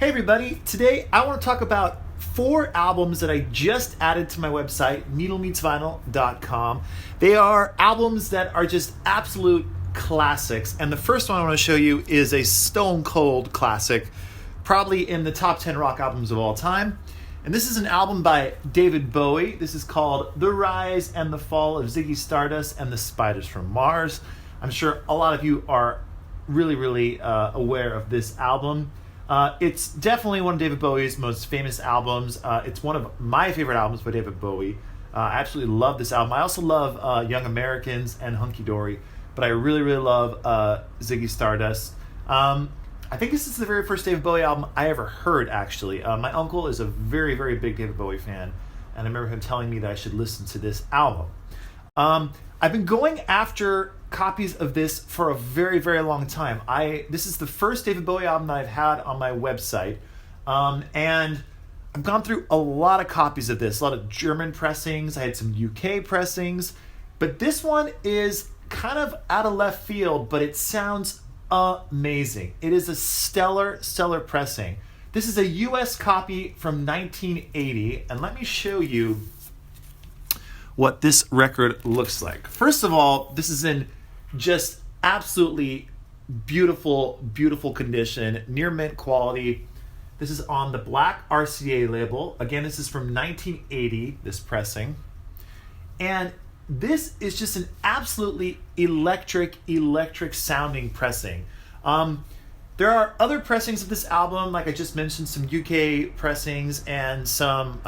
Hey everybody, today I want to talk about 4 albums that I just added to my website, needlemeetsvinyl.com. They are albums that are just absolute classics, and the first one I want to show you is a stone cold classic, probably in the top 10 rock albums of all time. And this is an album by David Bowie. This is called The Rise and the Fall of Ziggy Stardust and the Spiders from Mars. I'm sure a lot of you are really aware of this album. It's definitely one of David Bowie's most famous albums. It's one of my favorite albums by David Bowie. I absolutely love this album. I also love Young Americans and Hunky Dory, but I really love Ziggy Stardust. I think this is the very first David Bowie album I ever heard, actually. My uncle is a very big David Bowie fan, and I remember him telling me that I should listen to this album. I've been going after copies of this for a very long time. This is the first David Bowie album that I've had on my website, and I've gone through a lot of copies of this, a lot of German pressings. I had some UK pressings, but this one is kind of out of left field, but it sounds amazing. It is a stellar pressing. This is a US copy from 1980, and let me show you what this record looks like. First of all, this is in just absolutely beautiful condition, near mint quality. This is on the black RCA label. Again, this is from 1980, this pressing. And this is just an absolutely electric sounding pressing. There are other pressings of this album, like I just mentioned, some UK pressings and some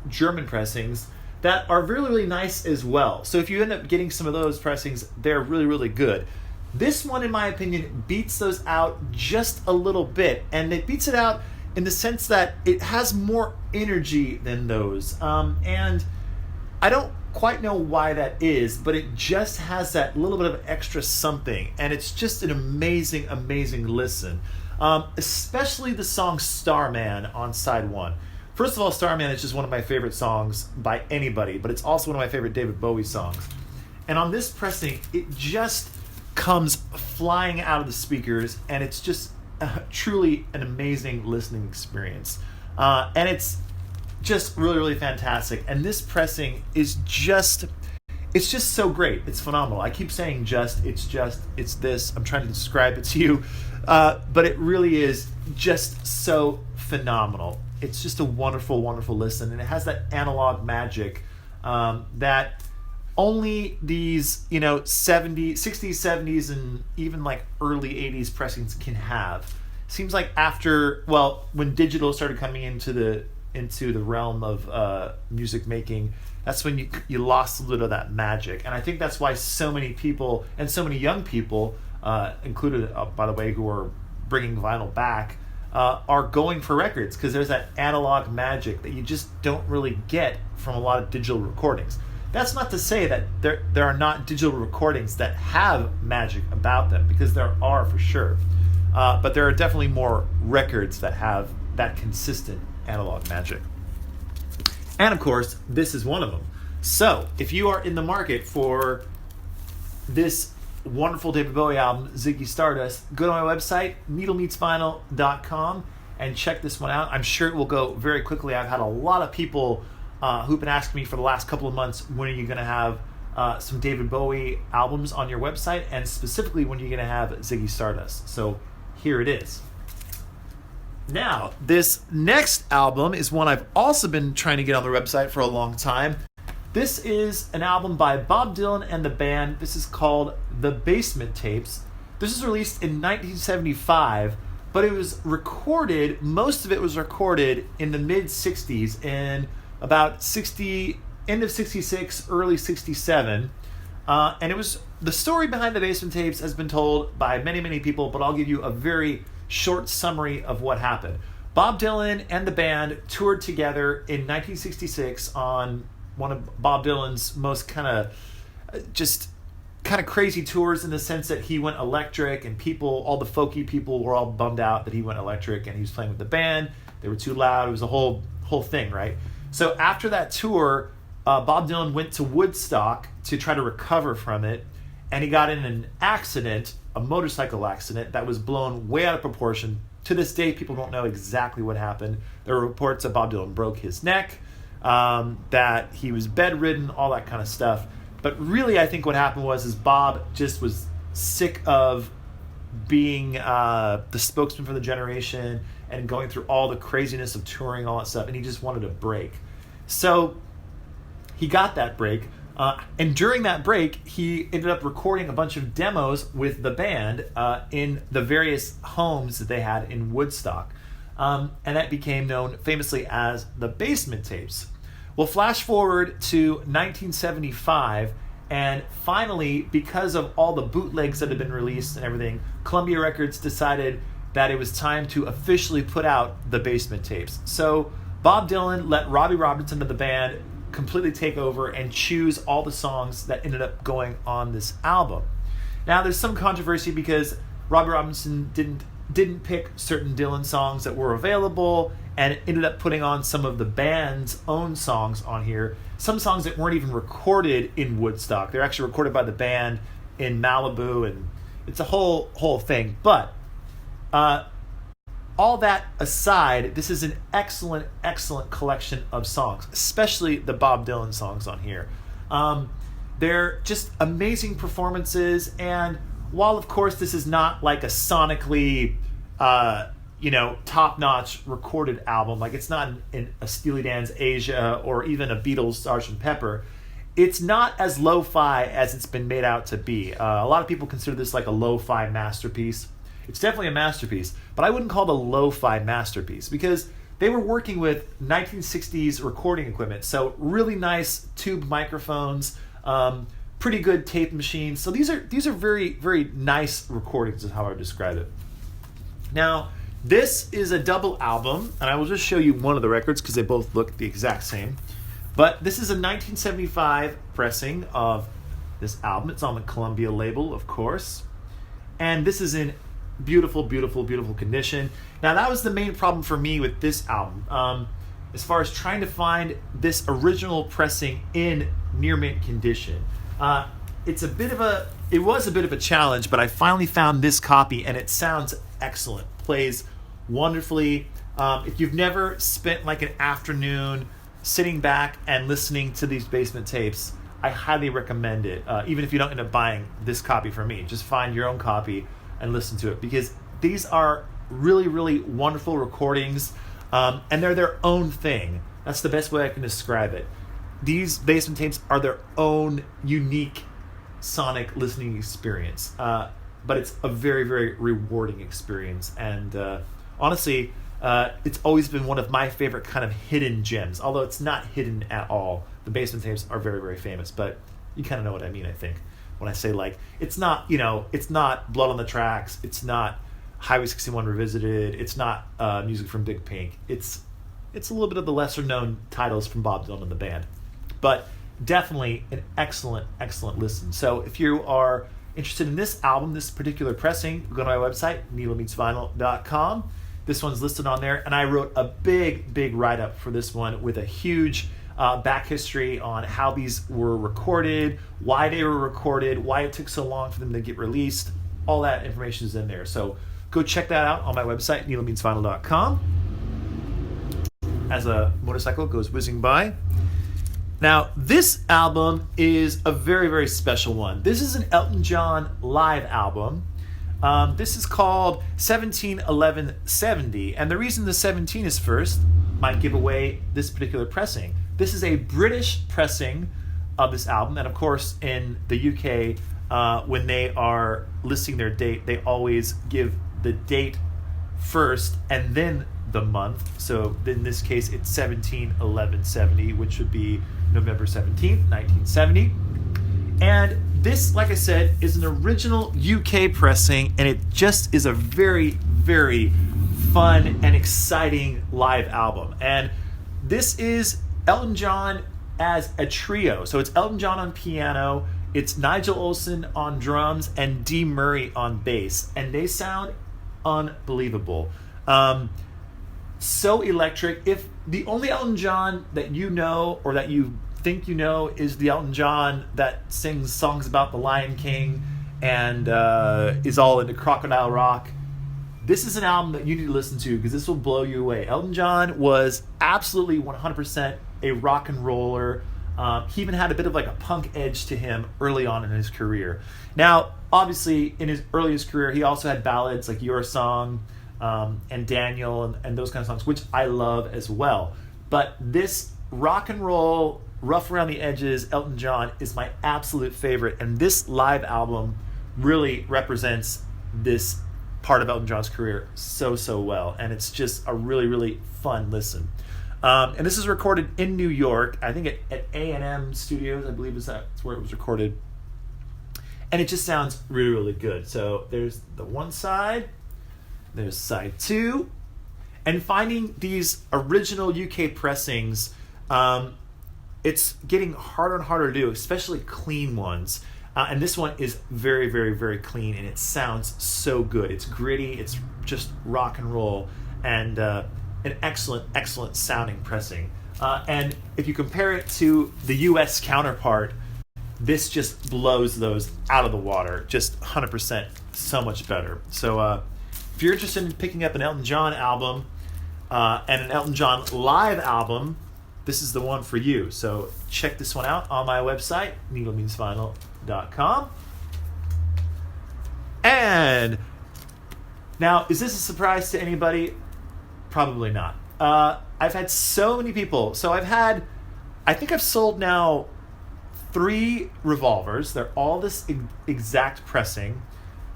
German pressings that are really nice as well. So if you end up getting some of those pressings, they're really good. This one, in my opinion, beats those out just a little bit, and it beats it out in the sense that it has more energy than those. And I don't quite know why that is, but it just has that little bit of extra something, and it's just an amazing listen. Especially the song Starman on side 1. First of all, Starman is just one of my favorite songs by anybody, but it's also one of my favorite David Bowie songs. And on this pressing, it just comes flying out of the speakers, and it's just truly an amazing listening experience. And it's just really fantastic. And this pressing is just so great. It's phenomenal. I keep saying it's this. I'm trying to describe it to you, but it really is just so phenomenal. It's just a wonderful listen, and it has that analog magic that only these 60s, 70s, and even like early 80s pressings can have. Seems like when digital started coming into the realm of music making, that's when you lost a little of that magic. And I think that's why so many people, and so many young people, included by the way, who are bringing vinyl back, are going for records, because there's that analog magic that you just don't really get from a lot of digital recordings. That's not to say that there are not digital recordings that have magic about them, because there are for sure. But there are definitely more records that have that consistent analog magic. And of course, this is one of them. So if you are in the market for this wonderful David Bowie album, Ziggy Stardust, go to my website, needlemeetsvinyl.com, and check this one out. I'm sure it will go very quickly. I've had a lot of people who've been asking me for the last couple of months, when are you going to have some David Bowie albums on your website, and specifically when you're going to have Ziggy Stardust. So here it is. Now, this next album is one I've also been trying to get on the website for a long time. This is an album by Bob Dylan and the band. This is called The Basement Tapes. This was released in 1975, but it was recorded, most of it was recorded in the mid-60s, in about end of 66, early 67. And it was, the story behind The Basement Tapes has been told by many people, but I'll give you a very short summary of what happened. Bob Dylan and the band toured together in 1966 on one of Bob Dylan's most kind of crazy tours, in the sense that he went electric, and all the folky people were all bummed out that he went electric, and he was playing with the band. They were too loud. It was a whole thing, right? So after that tour, Bob Dylan went to Woodstock to try to recover from it, and he got in an accident, a motorcycle accident that was blown way out of proportion To this day, people don't know exactly what happened. There were reports that Bob Dylan broke his neck, that he was bedridden, all that kind of stuff. But really, I think what happened was Bob just was sick of being the spokesman for the generation and going through all the craziness of touring, all that stuff, and he just wanted a break. So he got that break. And during that break, he ended up recording a bunch of demos with the band in the various homes that they had in Woodstock. And that became known famously as the Basement Tapes. Well, flash forward to 1975, and finally, because of all the bootlegs that had been released and everything, Columbia Records decided that it was time to officially put out the Basement Tapes. So Bob Dylan let Robbie Robertson of the band completely take over and choose all the songs that ended up going on this album. Now, there's some controversy because Robbie Robinson didn't pick certain Dylan songs that were available and ended up putting on some of the band's own songs on here. Some songs that weren't even recorded in Woodstock. They're actually recorded by the band in Malibu, and it's a whole thing. But all that aside, this is an excellent collection of songs, especially the Bob Dylan songs on here. They're just amazing performances, and while of course this is not like a sonically, top-notch recorded album, like it's not in a Steely Dan's Asia or even a Beatles Sgt. Pepper, it's not as lo-fi as it's been made out to be. A lot of people consider this like a lo-fi masterpiece. It's definitely a masterpiece, but I wouldn't call it a lo-fi masterpiece because they were working with 1960s recording equipment. So really nice tube microphones, pretty good tape machines. So these are very, very nice recordings is how I would describe it. Now, this is a double album, and I will just show you one of the records because they both look the exact same. But this is a 1975 pressing of this album. It's on the Columbia label, of course. And this is in beautiful condition. Now, that was the main problem for me with this album, as far as trying to find this original pressing in near mint condition. It was a bit of a challenge, but I finally found this copy, and it sounds excellent. Plays wonderfully. If you've never spent like an afternoon sitting back and listening to these Basement Tapes, I highly recommend it. Even if you don't end up buying this copy from me, just find your own copy and listen to it, because these are really wonderful recordings, and they're their own thing. That's the best way I can describe it. These Basement Tapes are their own unique sonic listening experience, but it's a very rewarding experience, and honestly, it's always been one of my favorite kind of hidden gems, although it's not hidden at all. The Basement Tapes are very famous, but you kind of know what I mean, I think, when I say, like, it's not, it's not Blood on the Tracks, it's not Highway 61 Revisited, it's not music from Big Pink. It's a little bit of the lesser known titles from Bob Dylan and the band, but definitely an excellent listen. So if you are interested in this album, this particular pressing, go to my website, needlemeetsvinyl.com. This one's listed on there, and I wrote a big write-up for this one with a huge back history on how these were recorded, why they were recorded, why it took so long for them to get released. All that information is in there. So go check that out on my website, needlemeetsvinyl.com. As a motorcycle goes whizzing by. Now, this album is a very special one. This is an Elton John live album. This is called 171170, and the reason the 17 is first might give away this particular pressing. This is a British pressing of this album, and of course in the UK, when they are listing their date, they always give the date first and then the month. So in this case, it's 17/11/70, which would be November 17th, 1970. And this, like I said, is an original UK pressing, and it just is a very fun and exciting live album. And this is Elton John as a trio. So it's Elton John on piano, it's Nigel Olsson on drums, and Dee Murray on bass. And they sound unbelievable. So electric. If the only Elton John that you know, or that you think you know, is the Elton John that sings songs about the Lion King and is all into Crocodile Rock, this is an album that you need to listen to because this will blow you away. Elton John was absolutely 100% a rock and roller. He even had a bit of like a punk edge to him early on in his career. Now, obviously, in his earliest career, he also had ballads like Your Song and Daniel and those kind of songs, which I love as well. But this rock and roll, rough around the edges, Elton John is my absolute favorite. And this live album really represents this part of Elton John's career so well. And it's just a really, really fun listen. And this is recorded in New York, I think at A&M Studios, I believe that's where it was recorded. And it just sounds really, really good. So there's the one side, there's side two. And finding these original UK pressings, it's getting harder and harder to do, especially clean ones. And this one is very, very, very clean, and it sounds so good. It's gritty, it's just rock and roll, and an excellent sounding pressing. And if you compare it to the US counterpart, this just blows those out of the water. Just 100% so much better. So if you're interested in picking up an Elton John album and an Elton John live album, this is the one for you. So check this one out on my website, needlemeansvinyl.com. And now, is this a surprise to anybody? Probably not. I've had so many people. So I think I've sold now 3 Revolvers. They're all this exact pressing.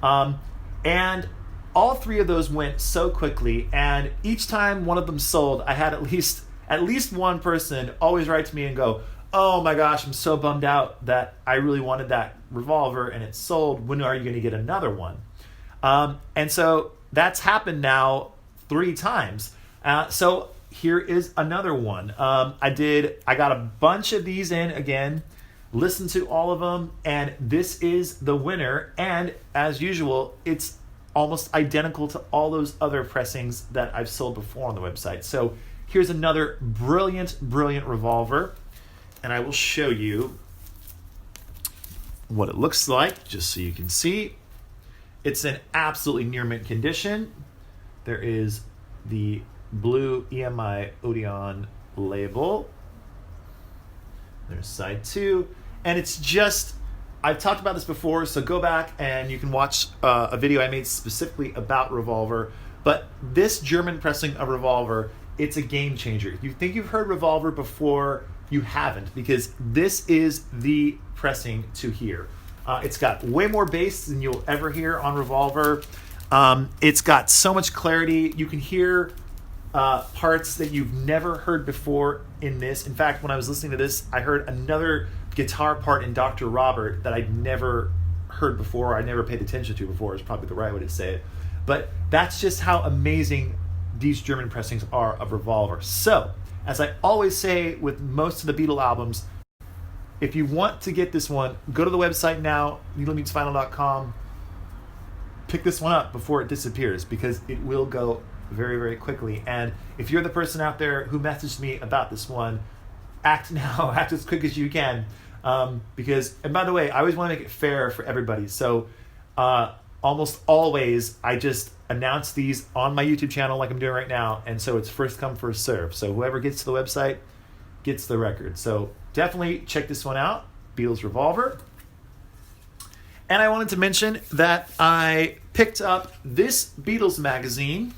And all 3 of those went so quickly. And each time one of them sold, I had at least one person always write to me and go, "Oh my gosh, I'm so bummed out that I really wanted that Revolver and it sold. When are you going to get another one?" And so that's happened now 3 times. So here is another one. I got a bunch of these in again, listened to all of them, and this is the winner. And as usual, it's almost identical to all those other pressings that I've sold before on the website. So here's another brilliant Revolver, and I will show you what it looks like, just so you can see. It's in absolutely near mint condition. There is the blue EMI Odeon label. There's side 2, and it's just, I've talked about this before, so go back and you can watch a video I made specifically about Revolver. But this German pressing of Revolver, it's a game changer. If you think you've heard Revolver before, you haven't, because this is the pressing to hear. It's got way more bass than you'll ever hear on Revolver. It's got so much clarity. You can hear parts that you've never heard before in this. In fact, when I was listening to this, I heard another guitar part in Dr. Robert that I'd never heard before, or I never paid attention to before, is probably the right way to say it. But that's just how amazing these German pressings are of Revolver. So, as I always say with most of the Beatle albums, if you want to get this one, go to the website now, needlemeansvinyl.com. Pick this one up before it disappears, because it will go very, very quickly. And if you're the person out there who messaged me about this one, act now, act as quick as you can. Because, and by the way, I always want to make it fair for everybody. So almost always I just announce these on my YouTube channel like I'm doing right now. And so it's first come, first serve. So whoever gets to the website gets the record. So definitely check this one out, Beatles Revolver. And I wanted to mention that I picked up this Beatles magazine.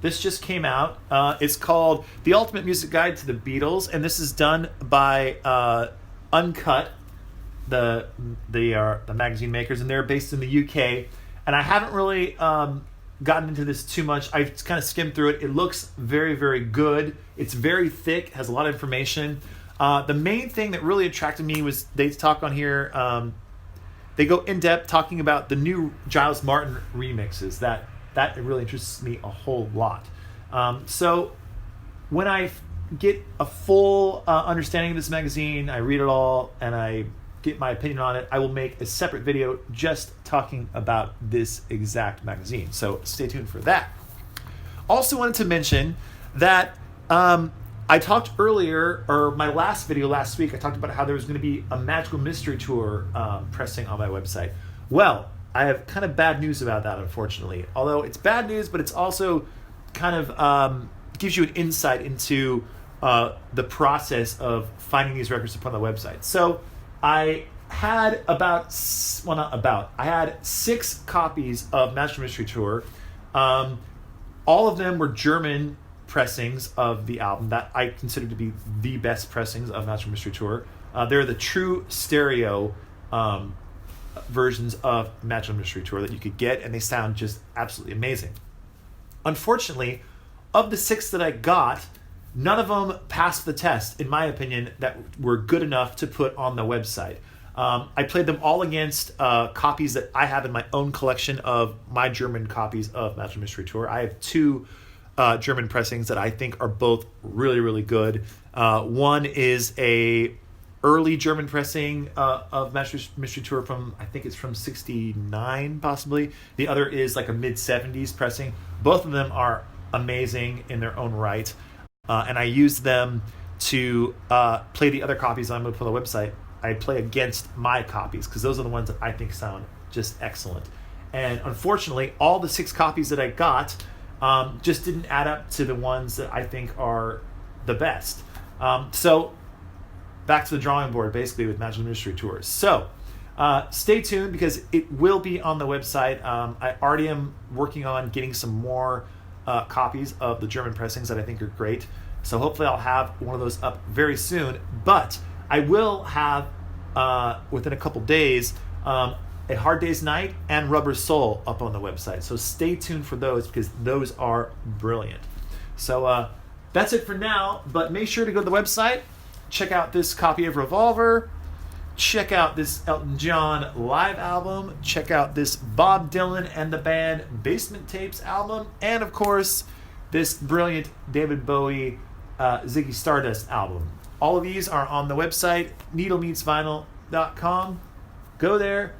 This just came out. It's called The Ultimate Music Guide to the Beatles, and this is done by Uncut, the magazine makers, and they're based in the UK. And I haven't really gotten into this too much. I've kind of skimmed through it. It looks very, very good. It's very thick, has a lot of information. The main thing that really attracted me was they talk on here. They go in depth talking about the new Giles Martin remixes. That really interests me a whole lot. So when I get a full understanding of this magazine, I read it all, and I get my opinion on it, I will make a separate video just talking about this exact magazine. So stay tuned for that. Also wanted to mention that I talked earlier, or my last video last week, I talked about how there was going to be a Magical Mystery Tour pressing on my website. Well, I have kind of bad news about that, unfortunately. Although it's bad news, but it's also kind of gives you an insight into the process of finding these records to put on the website. So I had I had 6 copies of Natural Mystery Tour. All of them were German pressings of the album that I consider to be the best pressings of Natural Mystery Tour. They're the true stereo versions of Natural Mystery Tour that you could get, and they sound just absolutely amazing. Unfortunately, of the 6 that I got, none of them passed the test, in my opinion, that were good enough to put on the website. I played them all against copies that I have in my own collection of my German copies of Natural Mystery Tour. I have 2 German pressings that I think are both really, really good. One is a early German pressing of Natural Mystery Tour from, I think it's from 69 possibly. The other is like a mid-70s pressing. Both of them are amazing in their own right. And I use them to play the other copies I'm going to put on the website. I play against my copies because those are the ones that I think sound just excellent. And unfortunately, all the 6 copies that I got just didn't add up to the ones that I think are the best. So back to the drawing board, basically, with Natural Mystery Tours. So stay tuned because it will be on the website. I already am working on getting some more copies of the German pressings that I think are great. So hopefully I'll have one of those up very soon. But I will have, within a couple days, A Hard Day's Night and Rubber Soul up on the website. So stay tuned for those because those are brilliant. So that's it for now, but make sure to go to the website, check out this copy of Revolver, check out this Elton John live album, check out this Bob Dylan and the band Basement Tapes album, and of course, this brilliant David Bowie Ziggy Stardust album. All of these are on the website, needlemeetsvinyl.com. Go there,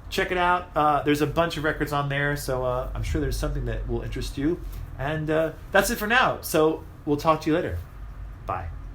check it out. There's a bunch of records on there, so I'm sure there's something that will interest you. And that's it for now. So we'll talk to you later. Bye.